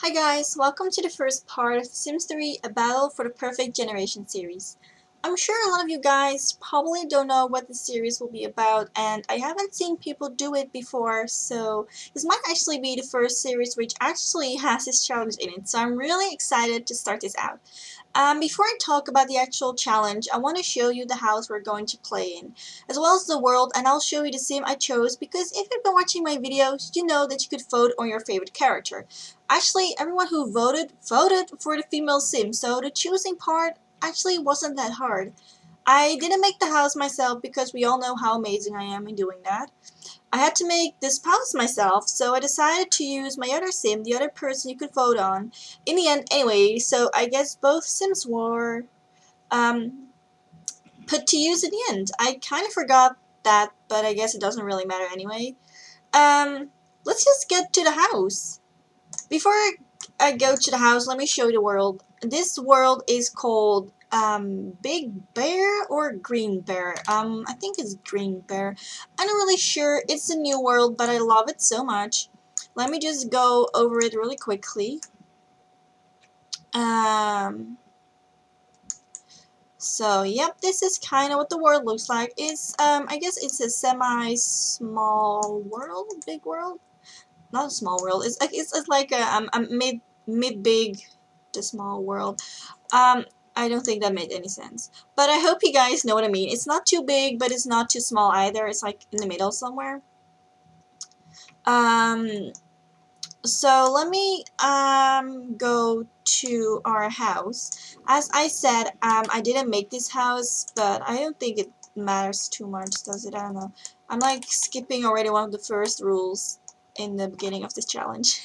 Hi guys, welcome to the first part of The Sims 3, A Battle for the Perfect Generation series. I'm sure a lot of you guys probably don't know what the series will be about, and I haven't seen people do it before, so this might actually be the first series which actually has this challenge in it, so I'm really excited to start this out. Before I talk about the actual challenge, I want to show you the house we're going to play in, as well as the world, and I'll show you the sim I chose because if you've been watching my videos, you know that you could vote on your favorite character. Actually, everyone who voted for the female sim, so the choosing part actually wasn't that hard. I didn't make the house myself because we all know how amazing I am in doing that. I had to make this house myself, so I decided to use my other sim, the other person you could vote on, in the end anyway, so I guess both sims were um, put to use in the end. I kind of forgot that, but I guess it doesn't really matter anyway. Let's just get to the house. Before I go to the house, let me show you the world. This world is called Big Bear or Green Bear. I think it's Green Bear. I'm not really sure. It's a new world, but I love it so much. Let me just go over it really quickly. So yep, this is kind of what the world looks like. It's I guess it's a semi-small world, big world. Not a small world. It's like a mid big to small world. I don't think that made any sense. But I hope you guys know what I mean. It's not too big, but it's not too small either. It's like in the middle somewhere. So let me go to our house. As I said, I didn't make this house, but I don't think it matters too much, does it? I don't know. I'm like skipping already one of the first rules in the beginning of this challenge.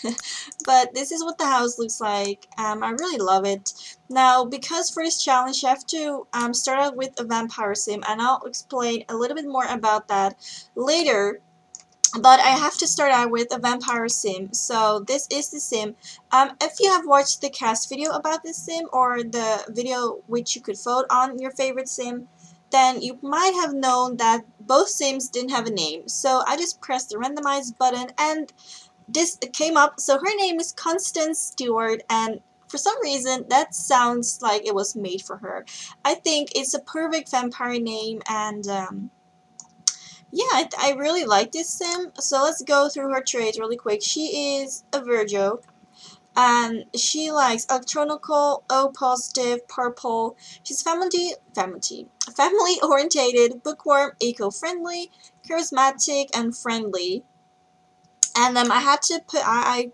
But this is what the house looks like. I really love it. Now, because for this challenge you have to start out with a vampire sim, and I'll explain a little bit more about that later. But I have to start out with a vampire sim. So this is the sim. If you have watched the cast video about this sim, or the video which you could vote on your favorite sim, then you might have known that both sims didn't have a name. So I just pressed the randomize button and this came up. So her name is Constance Stewart, and for some reason that sounds like it was made for her. I think it's a perfect vampire name, and yeah, I really like this sim. So let's go through her traits really quick. She is a Virgo, and she likes electronical, O positive, purple. She's family orientated, bookworm, eco-friendly, charismatic, and friendly. And I had to put I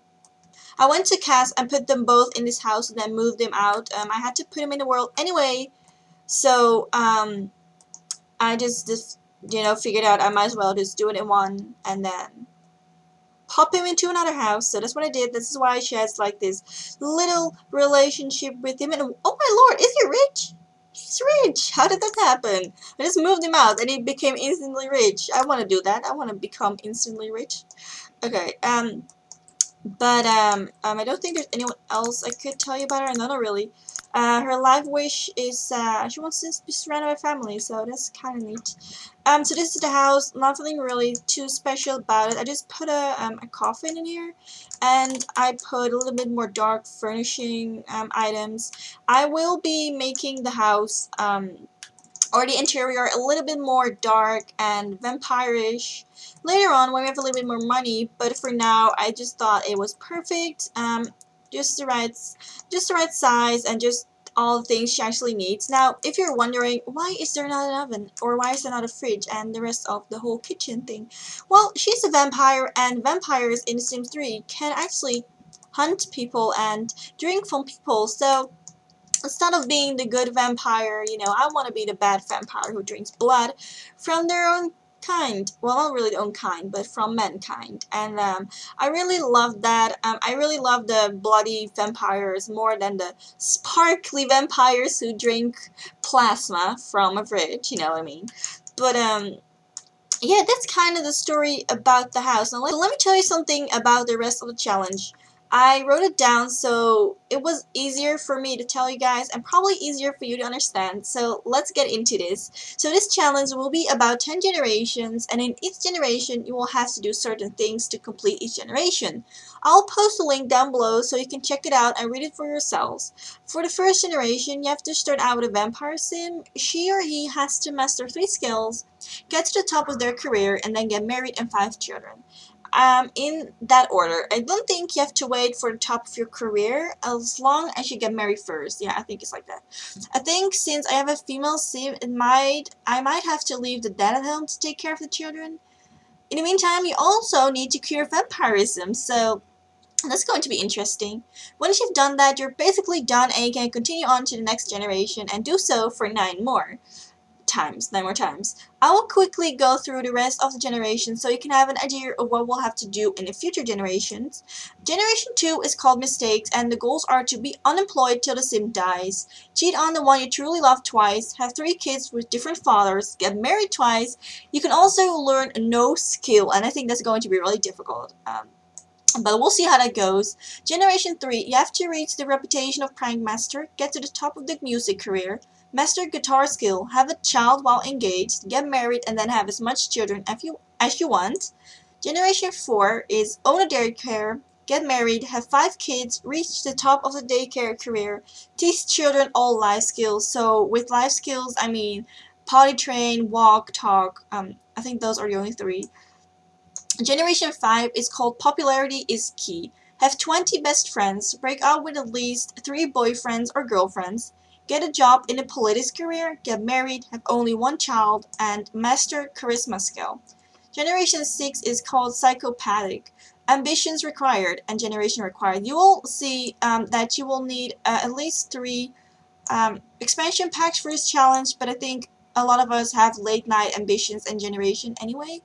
went to cast and put them both in this house and then moved them out. I had to put them in the world anyway, so I just you know, figured out I might as well just do it in one and then pop him into another house. So that's what I did. This is why she has like this little relationship with him. And oh my lord, is he rich? He's rich. How did that happen? I just moved him out and he became instantly rich. I want to do that. I want to become instantly rich. Okay. But I don't think there's anyone else I could tell you about her. Not really. Her life wish is she wants to be surrounded by family, so that's kind of neat. So this is the house. Nothing really too special about it. I just put a coffin in here, and I put a little bit more dark furnishing items. I will be making the house or the interior a little bit more dark and vampire-ish later on when we have a little bit more money, but for now I just thought it was perfect. Just the right size and just all the things she actually needs. Now, if you're wondering why is there not an oven or why is there not a fridge and the rest of the whole kitchen thing, well, she's a vampire, and vampires in Sims 3 can actually hunt people and drink from people, so instead of being the good vampire, you know, I want to be the bad vampire who drinks blood from their own kind. Well, not really their own kind, but from mankind. And I really love that. I really love the bloody vampires more than the sparkly vampires who drink plasma from a fridge, you know what I mean. But yeah, that's kind of the story about the house. Now let me tell you something about the rest of the challenge. I wrote it down so it was easier for me to tell you guys and probably easier for you to understand. So let's get into this. So this challenge will be about 10 generations, and in each generation you will have to do certain things to complete each generation. I'll post a link down below so you can check it out and read it for yourselves. For the first generation, you have to start out with a vampire sim. She or he has to master 3 skills, get to the top of their career, and then get married and 5 children. In that order. I don't think you have to wait for the top of your career as long as you get married first. Yeah, I think it's like that. I think since I have a female sim, I might have to leave the dad at home to take care of the children. In the meantime, you also need to cure vampirism, so that's going to be interesting. Once you've done that, you're basically done and you can continue on to the next generation and do so for 9 more times. I will quickly go through the rest of the generations so you can have an idea of what we'll have to do in the future generations. Generation 2 is called mistakes, and the goals are to be unemployed till the sim dies, cheat on the one you truly love twice, have 3 kids with different fathers, get married twice. You can also learn no skill, and I think that's going to be really difficult. But we'll see how that goes. Generation 3, you have to reach the reputation of prank master, get to the top of the music career, master guitar skill, have a child while engaged, get married, and then have as much children as you want. Generation 4 is own a daycare, get married, have 5 kids, reach the top of the daycare career, teach children all life skills. So with life skills, I mean potty train, walk, talk. I think those are the only 3. Generation 5 is called Popularity is Key. Have 20 best friends, break out with at least 3 boyfriends or girlfriends, get a job in a politics career, get married, have only 1 child, and master charisma skill. Generation 6 is called Psychopathic. Ambitions required and generation required. You will see that you will need at least 3 expansion packs for this challenge, but I think a lot of us have late night ambitions and generation anyway.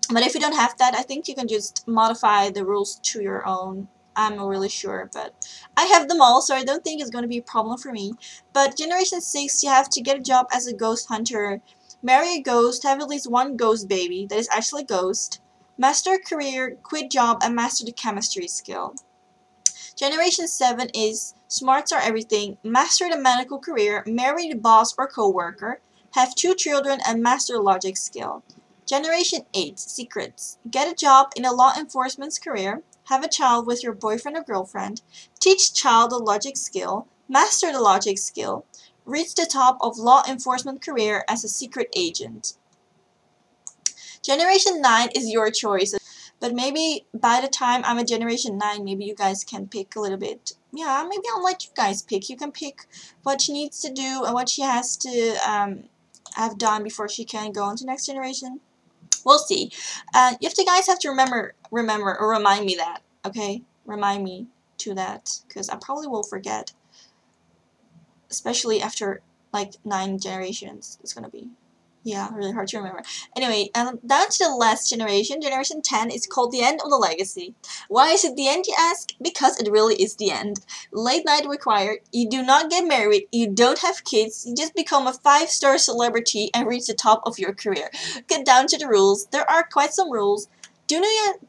But if you don't have that, I think you can just modify the rules to your own. I'm not really sure, but I have them all, so I don't think it's going to be a problem for me. But Generation 6, you have to get a job as a ghost hunter, marry a ghost, have at least 1 ghost baby that is actually a ghost, master a career, quit job, and master the chemistry skill. Generation 7 is smarts are everything, master the medical career, marry the boss or co-worker, have 2 children, and master logic skill. Generation 8, secrets. Get a job in a law enforcement's career, have a child with your boyfriend or girlfriend, teach child the logic skill, master the logic skill, reach the top of law enforcement career as a secret agent. Generation 9 is your choice, but maybe by the time I'm a Generation 9, maybe you guys can pick a little bit. Yeah, maybe I'll let you guys pick. You can pick what she needs to do and what she has to have done before she can go on to next generation. We'll see. You guys have to remember or remind me that, okay? Remind me to that, because I probably will forget. Especially after, like, 9 generations. It's gonna be, yeah, really hard to remember. Anyway, down to the last generation, Generation 10, is called the end of the legacy. Why is it the end, you ask? Because it really is the end. Late night required, you do not get married, you don't have kids, you just become a 5-star celebrity and reach the top of your career. Get down to the rules. There are quite some rules. Do not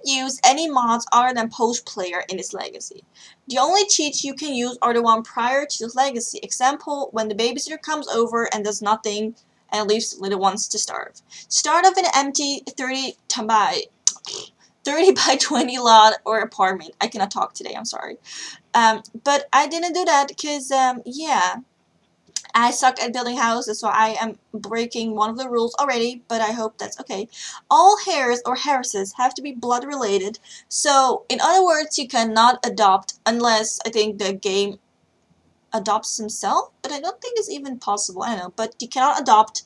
use any mods other than post player in this legacy. The only cheats you can use are the one prior to this legacy. Example, when the babysitter comes over and does nothing and leaves little ones to starve. Start off in an empty 30 by 20 lot or apartment. I cannot talk today, I'm sorry. But I didn't do that because, yeah, I suck at building houses, so I am breaking one of the rules already, but I hope that's okay. All heirs or heiresses have to be blood related, so in other words, you cannot adopt unless, I think, the game adopts himself, but I don't think it's even possible, I don't know, but you cannot adopt.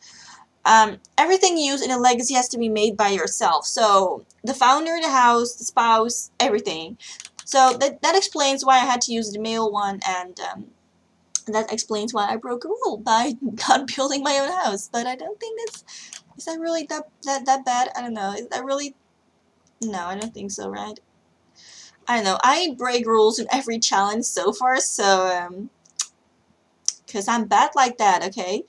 Everything used in a legacy has to be made by yourself, so the founder, the house, the spouse, everything. So that explains why I had to use the male one, and that explains why I broke a rule by not building my own house. But I don't think is that really that bad? I don't know. Is that really? No, I don't think so, right? I don't know. I break rules in every challenge so far, so because I'm bad like that, okay?